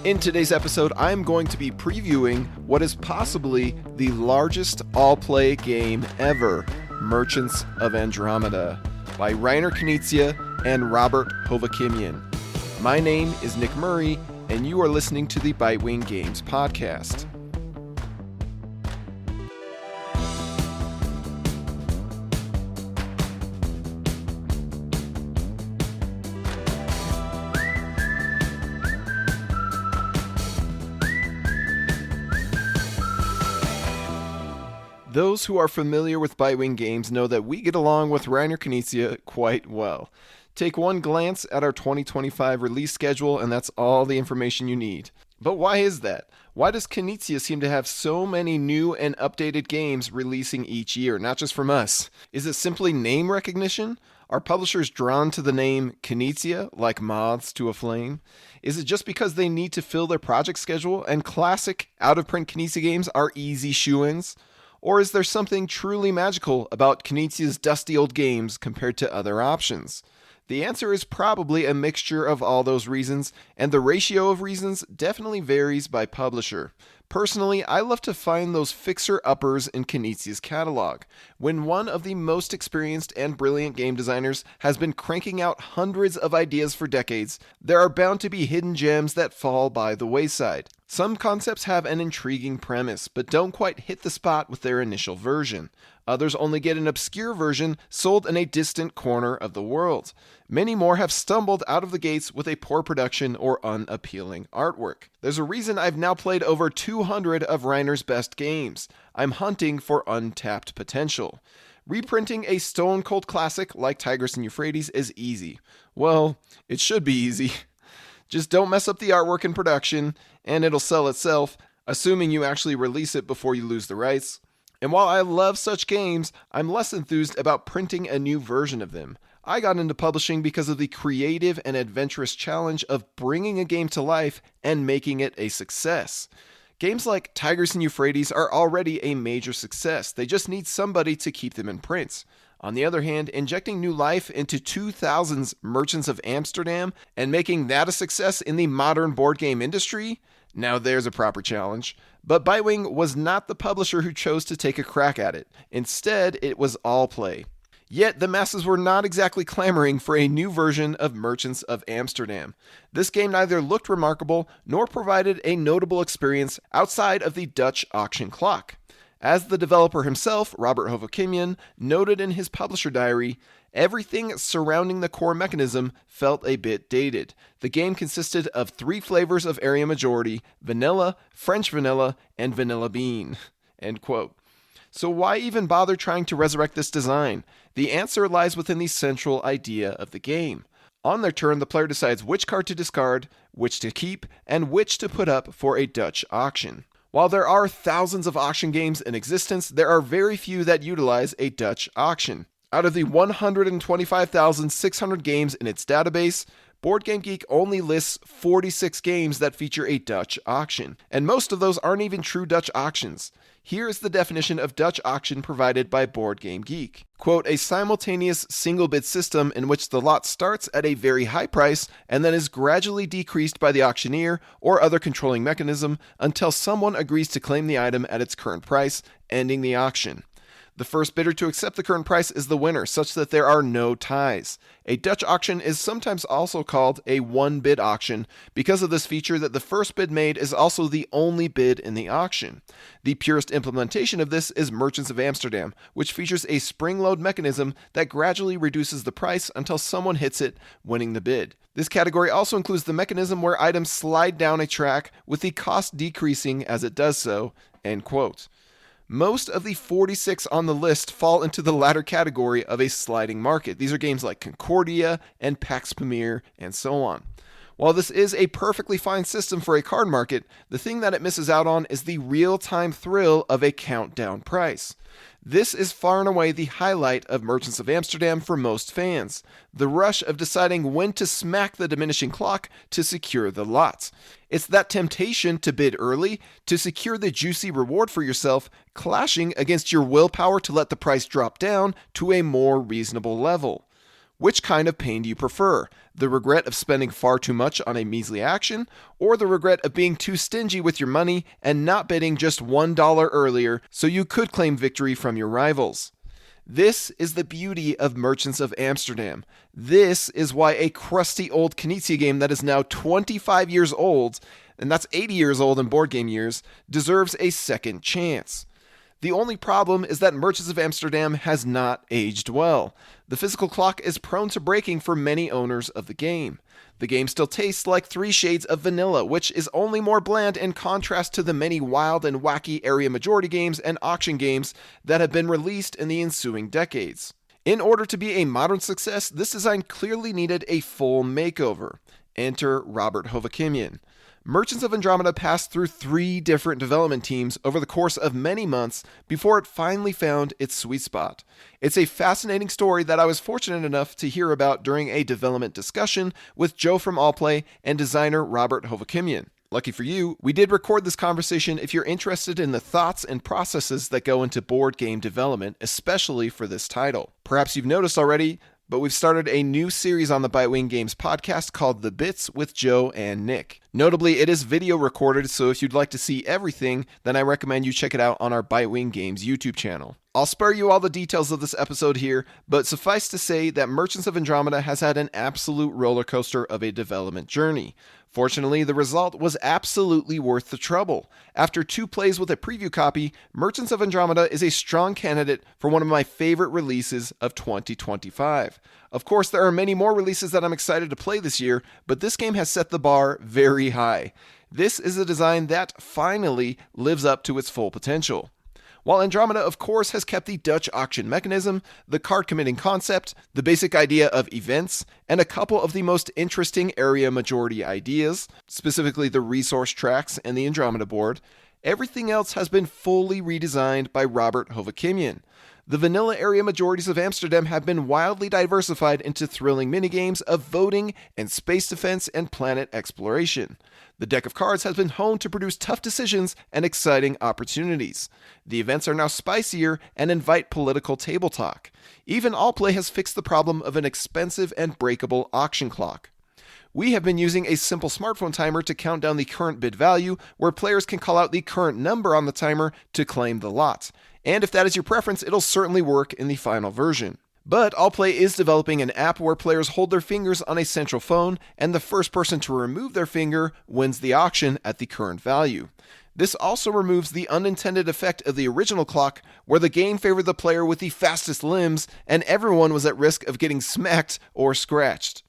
In today's episode, I'm going to be previewing what is possibly the largest Allplay game ever, Merchants of Andromeda, by Reiner Knizia and Robert Hovakimian. My name is Nick Murray, and you are listening to the Bitewing Games podcast. Those who are familiar with Bitewing Games know that we get along with Reiner Knizia quite well. Take one glance at our 2025 release schedule and that's all the information you need. But why is that? Why does Knizia seem to have so many new and updated games releasing each year, not just from us? Is it simply name recognition? Are publishers drawn to the name Knizia like moths to a flame? Is it just because they need to fill their project schedule and classic out-of-print Knizia games are easy shoo-ins? Or is there something truly magical about Knizia's dusty old games compared to other options? The answer is probably a mixture of all those reasons, and the ratio of reasons definitely varies by publisher. Personally, I love to find those fixer-uppers in Knizia's catalog. When one of the most experienced and brilliant game designers has been cranking out hundreds of ideas for decades, there are bound to be hidden gems that fall by the wayside. Some concepts have an intriguing premise, but don't quite hit the spot with their initial version. Others only get an obscure version sold in a distant corner of the world. Many more have stumbled out of the gates with a poor production or unappealing artwork. There's a reason I've now played over 200 of Reiner's best games. I'm hunting for untapped potential. Reprinting a stone-cold classic like Tigris and Euphrates is easy. Well, it should be easy. Just don't mess up the artwork and production, and it'll sell itself, assuming you actually release it before you lose the rights. And while I love such games, I'm less enthused about printing a new version of them. I got into publishing because of the creative and adventurous challenge of bringing a game to life and making it a success. Games like Tigris and Euphrates are already a major success. They just need somebody to keep them in print. On the other hand, injecting new life into 2000's Merchants of Amsterdam and making that a success in the modern board game industry? Now there's a proper challenge. But Bitewing was not the publisher who chose to take a crack at it. Instead, it was Allplay. Yet the masses were not exactly clamoring for a new version of Merchants of Amsterdam. This game neither looked remarkable nor provided a notable experience outside of the Dutch auction clock. As the developer himself, Robert Hovakimian, noted in his publisher diary, everything surrounding the core mechanism felt a bit dated. The game consisted of 3 flavors of area majority: vanilla, French vanilla, and vanilla bean. End quote. So why even bother trying to resurrect this design? The answer lies within the central idea of the game. On their turn, the player decides which card to discard, which to keep, and which to put up for a Dutch auction. While there are thousands of auction games in existence, there are very few that utilize a Dutch auction. Out of the 125,600 games in its database, BoardGameGeek only lists 46 games that feature a Dutch auction, and most of those aren't even true Dutch auctions. Here is the definition of Dutch auction provided by BoardGameGeek. Quote, a simultaneous single bid system in which the lot starts at a very high price and then is gradually decreased by the auctioneer or other controlling mechanism until someone agrees to claim the item at its current price, ending the auction. The first bidder to accept the current price is the winner, such that there are no ties. A Dutch auction is sometimes also called a one-bid auction because of this feature that the first bid made is also the only bid in the auction. The purest implementation of this is Merchants of Amsterdam, which features a spring-load mechanism that gradually reduces the price until someone hits it, winning the bid. This category also includes the mechanism where items slide down a track with the cost decreasing as it does so, end quote. Most of the 46 on the list fall into the latter category of a sliding market. These are games like Concordia and Pax Pamir and so on. While this is a perfectly fine system for a card market, the thing that it misses out on is the real-time thrill of a countdown price. This is far and away the highlight of Merchants of Amsterdam for most fans. The rush of deciding when to smack the diminishing clock to secure the lot. It's that temptation to bid early, to secure the juicy reward for yourself, clashing against your willpower to let the price drop down to a more reasonable level. Which kind of pain do you prefer? The regret of spending far too much on a measly action, or the regret of being too stingy with your money and not bidding just $1 earlier so you could claim victory from your rivals? This is the beauty of Merchants of Amsterdam. This is why a crusty old Knizia game that is now 25 years old, and that's 80 years old in board game years, deserves a second chance. The only problem is that Merchants of Amsterdam has not aged well. The physical clock is prone to breaking for many owners of the game. The game still tastes like 3 shades of vanilla, which is only more bland in contrast to the many wild and wacky area majority games and auction games that have been released in the ensuing decades. In order to be a modern success, this design clearly needed a full makeover. Enter Robert Hovakimian. Merchants of Andromeda passed through 3 different development teams over the course of many months before it finally found its sweet spot. It's a fascinating story that I was fortunate enough to hear about during a development discussion with Joe from Allplay and designer Robert Hovakimian. Lucky for you, we did record this conversation if you're interested in the thoughts and processes that go into board game development, especially for this title. Perhaps you've noticed already, but we've started a new series on the Bitewing Games podcast called The Bits with Joe and Nick. Notably, it is video recorded, so if you'd like to see everything, then I recommend you check it out on our Bitewing Games YouTube channel. I'll spare you all the details of this episode here, but suffice to say that Merchants of Andromeda has had an absolute roller coaster of a development journey. Fortunately, the result was absolutely worth the trouble. After 2 plays with a preview copy, Merchants of Andromeda is a strong candidate for one of my favorite releases of 2025. Of course, there are many more releases that I'm excited to play this year, but this game has set the bar very high. This is a design that finally lives up to its full potential. While Andromeda, of course, has kept the Dutch auction mechanism, the card committing concept, the basic idea of events, and a couple of the most interesting area majority ideas, specifically the resource tracks and the Andromeda board, everything else has been fully redesigned by Robert Hovakimian. The vanilla area majorities of Amsterdam have been wildly diversified into thrilling minigames of voting and space defense and planet exploration. The deck of cards has been honed to produce tough decisions and exciting opportunities. The events are now spicier and invite political table talk. Even Allplay has fixed the problem of an expensive and breakable auction clock. We have been using a simple smartphone timer to count down the current bid value, where players can call out the current number on the timer to claim the lot. And if that is your preference, it'll certainly work in the final version. But Allplay is developing an app where players hold their fingers on a central phone, and the first person to remove their finger wins the auction at the current value. This also removes the unintended effect of the original clock, where the game favored the player with the fastest limbs, and everyone was at risk of getting smacked or scratched.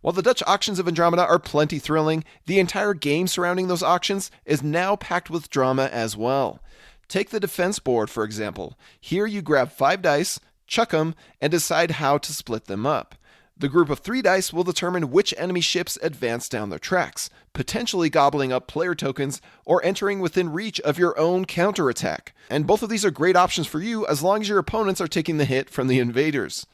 While the Dutch auctions of Andromeda are plenty thrilling, the entire game surrounding those auctions is now packed with drama as well. Take the defense board, for example. Here you grab 5 dice, chuck them, and decide how to split them up. The group of 3 dice will determine which enemy ships advance down their tracks, potentially gobbling up player tokens or entering within reach of your own counterattack. And both of these are great options for you as long as your opponents are taking the hit from the invaders.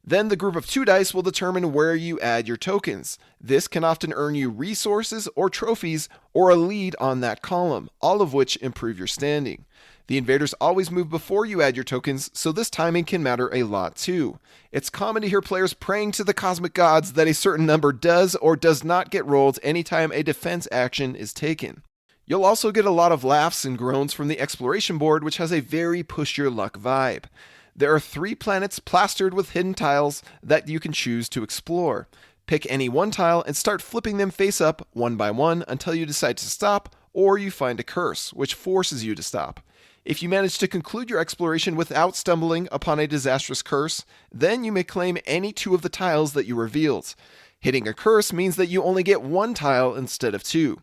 Then the group of 2 dice will determine where you add your tokens. This can often earn you resources or trophies or a lead on that column, all of which improve your standing. The invaders always move before you add your tokens, so this timing can matter a lot too. It's common to hear players praying to the cosmic gods that a certain number does or does not get rolled anytime a defense action is taken. You'll also get a lot of laughs and groans from the exploration board, which has a very push your luck vibe. There are 3 planets plastered with hidden tiles that you can choose to explore. Pick any one tile and start flipping them face up one by one until you decide to stop, or you find a curse, which forces you to stop. If you manage to conclude your exploration without stumbling upon a disastrous curse, then you may claim any 2 of the tiles that you revealed. Hitting a curse means that you only get 1 tile instead of 2.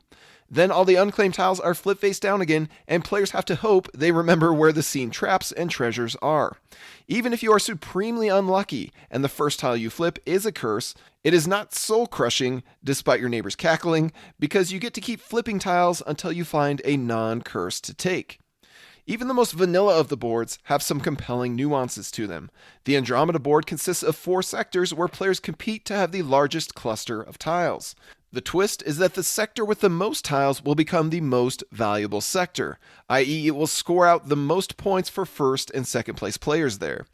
Then all the unclaimed tiles are flipped face down again, and players have to hope they remember where the scene traps and treasures are. Even if you are supremely unlucky and the first tile you flip is a curse, it is not soul-crushing despite your neighbors cackling, because you get to keep flipping tiles until you find a non-curse to take. Even the most vanilla of the boards have some compelling nuances to them. The Andromeda board consists of 4 sectors where players compete to have the largest cluster of tiles. The twist is that the sector with the most tiles will become the most valuable sector, i.e. it will score out the most points for first and second place players there.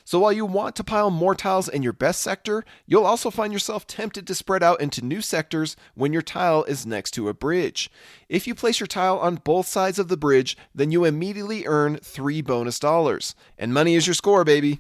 So while you want to pile more tiles in your best sector, you'll also find yourself tempted to spread out into new sectors when your tile is next to a bridge. If you place your tile on both sides of the bridge, then you immediately earn 3 bonus dollars. And money is your score, baby.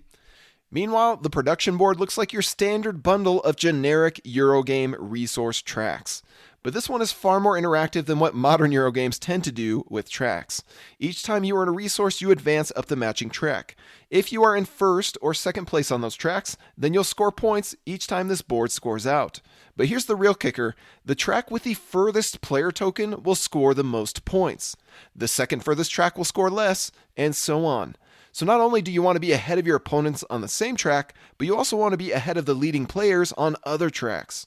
Meanwhile, the production board looks like your standard bundle of generic Eurogame resource tracks. But this one is far more interactive than what modern Eurogames tend to do with tracks. Each time you earn a resource, you advance up the matching track. If you are in first or second place on those tracks, then you'll score points each time this board scores out. But here's the real kicker. The track with the furthest player token will score the most points. The second furthest track will score less, and so on. So not only do you want to be ahead of your opponents on the same track, but you also want to be ahead of the leading players on other tracks.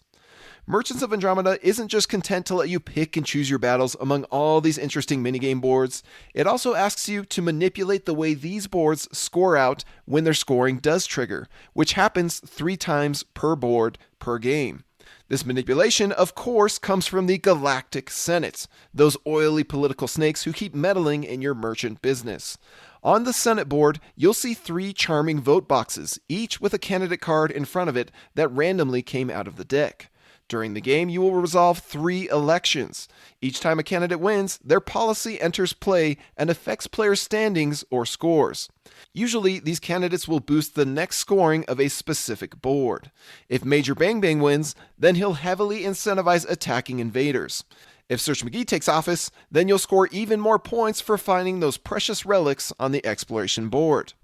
Merchants of Andromeda isn't just content to let you pick and choose your battles among all these interesting minigame boards. It also asks you to manipulate the way these boards score out when their scoring does trigger, which happens 3 times per board per game. This manipulation, of course, comes from the Galactic Senate, those oily political snakes who keep meddling in your merchant business. On the Senate board, you'll see 3 charming vote boxes, each with a candidate card in front of it that randomly came out of the deck. During the game, you will resolve 3 elections. Each time a candidate wins, their policy enters play and affects players' standings or scores. Usually, these candidates will boost the next scoring of a specific board. If Major Bang Bang wins, then he'll heavily incentivize attacking invaders. If Search McGee takes office, then you'll score even more points for finding those precious relics on the exploration board.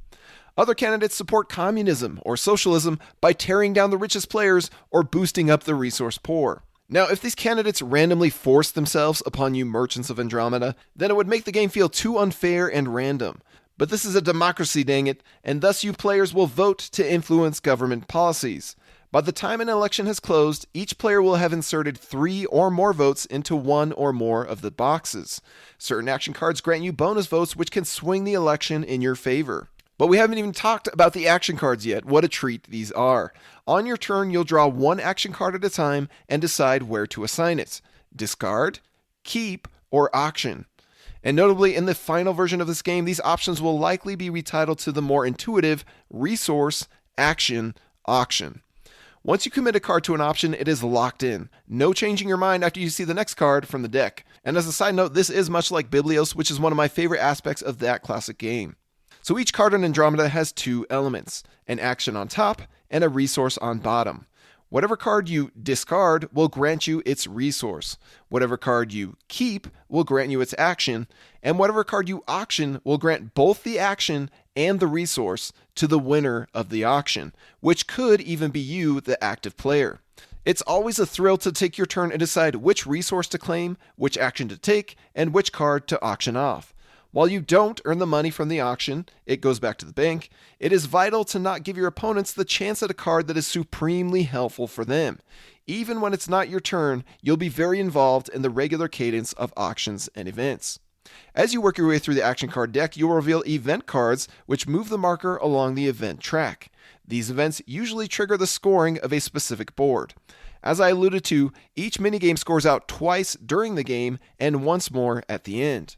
Other candidates support communism or socialism by tearing down the richest players or boosting up the resource poor. Now, if these candidates randomly force themselves upon you merchants of Andromeda, then it would make the game feel too unfair and random. But this is a democracy, dang it, and thus you players will vote to influence government policies. By the time an election has closed, each player will have inserted 3 or more votes into 1 or more of the boxes. Certain action cards grant you bonus votes which can swing the election in your favor. But we haven't even talked about the action cards yet. What a treat these are. On your turn, you'll draw 1 action card at a time and decide where to assign it. Discard, keep, or auction. And notably, in the final version of this game, these options will likely be retitled to the more intuitive resource, action, auction. Once you commit a card to an option, it is locked in. No changing your mind after you see the next card from the deck. And as a side note, this is much like Biblios, which is one of my favorite aspects of that classic game. So each card in Andromeda has 2 elements, an action on top and a resource on bottom. Whatever card you discard will grant you its resource. Whatever card you keep will grant you its action. And whatever card you auction will grant both the action and the resource to the winner of the auction, which could even be you, the active player. It's always a thrill to take your turn and decide which resource to claim, which action to take, and which card to auction off. While you don't earn the money from the auction, it goes back to the bank, it is vital to not give your opponents the chance at a card that is supremely helpful for them. Even when it's not your turn, you'll be very involved in the regular cadence of auctions and events. As you work your way through the action card deck, you will reveal event cards which move the marker along the event track. These events usually trigger the scoring of a specific board. As I alluded to, each minigame scores out twice during the game and once more at the end.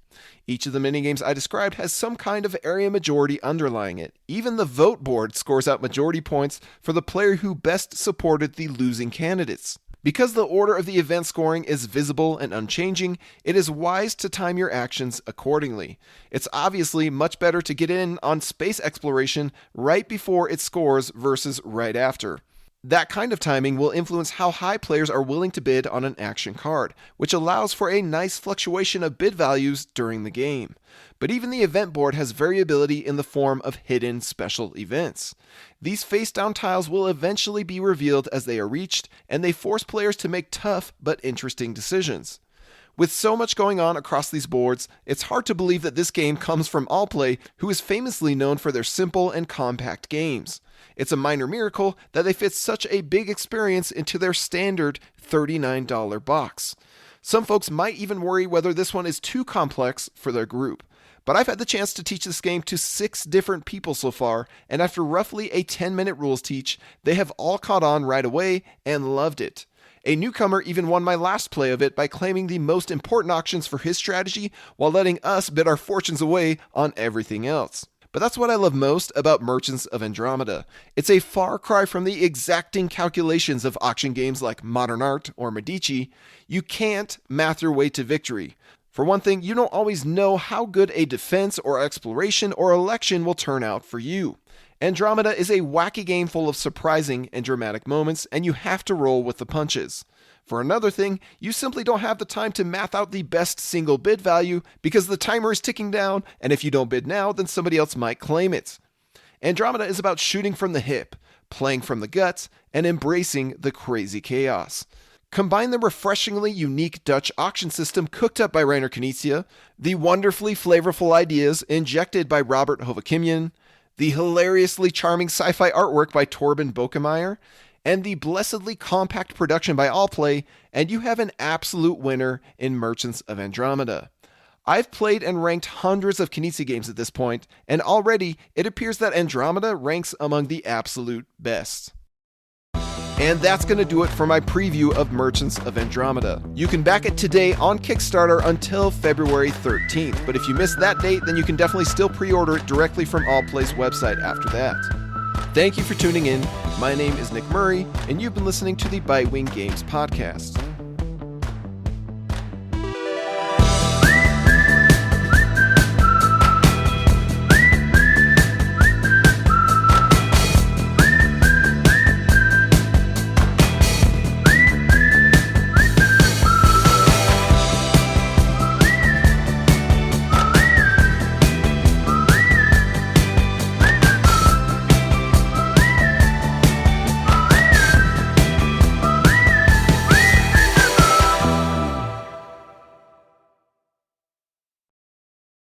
Each of the minigames I described has some kind of area majority underlying it. Even the vote board scores out majority points for the player who best supported the losing candidates. Because the order of the event scoring is visible and unchanging, it is wise to time your actions accordingly. It's obviously much better to get in on space exploration right before it scores versus right after. That kind of timing will influence how high players are willing to bid on an action card, which allows for a nice fluctuation of bid values during the game. But even the event board has variability in the form of hidden special events. These face-down tiles will eventually be revealed as they are reached, and they force players to make tough but interesting decisions. With so much going on across these boards, it's hard to believe that this game comes from Allplay, who is famously known for their simple and compact games. It's a minor miracle that they fit such a big experience into their standard $39 box. Some folks might even worry whether this one is too complex for their group. But I've had the chance to teach this game to 6 different people so far, and after roughly a 10-minute rules teach, they have all caught on right away and loved it. A newcomer even won my last play of it by claiming the most important auctions for his strategy while letting us bid our fortunes away on everything else. But that's what I love most about Merchants of Andromeda. It's a far cry from the exacting calculations of auction games like Modern Art or Medici. You can't math your way to victory. For one thing, you don't always know how good a defense or exploration or election will turn out for you. Andromeda is a wacky game full of surprising and dramatic moments, and you have to roll with the punches. For another thing, you simply don't have the time to math out the best single bid value because the timer is ticking down, and if you don't bid now, then somebody else might claim it. Andromeda is about shooting from the hip, playing from the guts, and embracing the crazy chaos. Combine the refreshingly unique Dutch auction system cooked up by Reiner Knizia, the wonderfully flavorful ideas injected by Robert Hovakimian, the hilariously charming sci-fi artwork by Torben Bokemeyer, and the blessedly compact production by Allplay, and you have an absolute winner in Merchants of Andromeda. I've played and ranked hundreds of Knizia games at this point, and already it appears that Andromeda ranks among the absolute best. And that's going to do it for my preview of Merchants of Andromeda. You can back it today on Kickstarter until February 13th, but if you missed that date, then you can definitely still pre-order it directly from Allplay's website after that. Thank you for tuning in. My name is Nick Murray, and you've been listening to the Bitewing Games podcast.